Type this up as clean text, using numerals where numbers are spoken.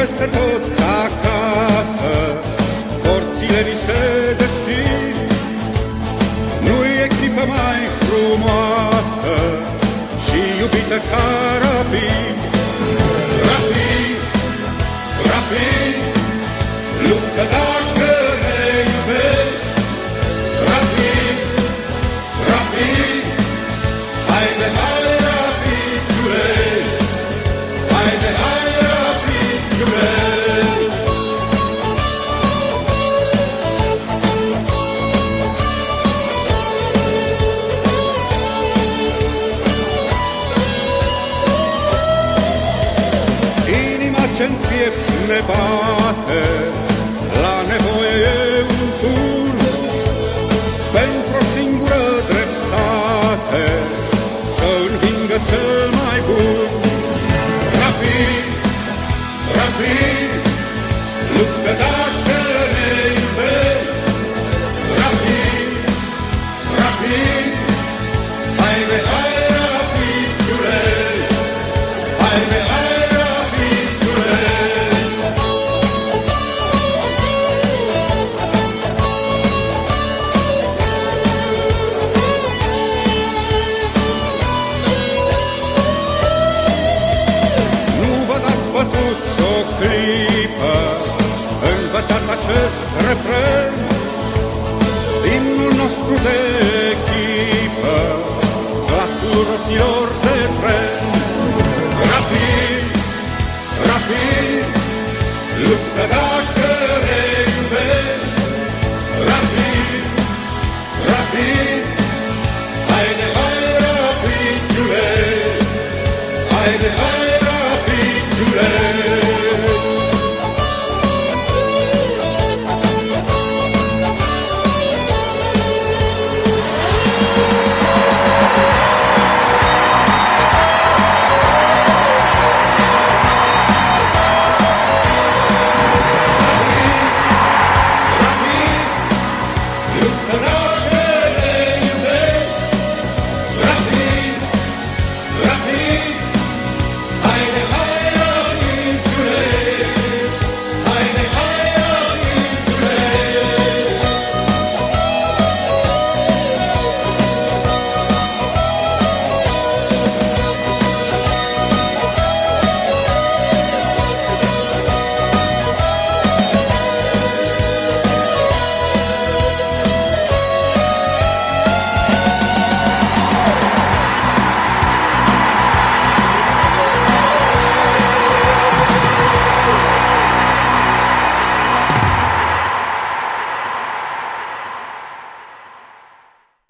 peste tot acasă, porțile vi se deschid. Nu-i echipă mai frumoasă și iubită ca rapid. Rapid, rapid, luptă dacă ne iubești. Rapid, rapid, haide, hai rapid, ciulești. Haide, hai rapid, ciulești. Inima ce-n piept ne bate, la nevoie e un turn, pentru o singură dreptate, să învingă cel mai bun. Rapid, rapid, luptă dacă ne iubești. Rapid, rapid, haide, hai rapid, ciulești. Haide, hai rapid, ciulești. Nu vă dați bătuți o clipă, învățați acest refren, imnul nostru de echipă, glasul roților de tren. Rapid, rapid, luptă dacă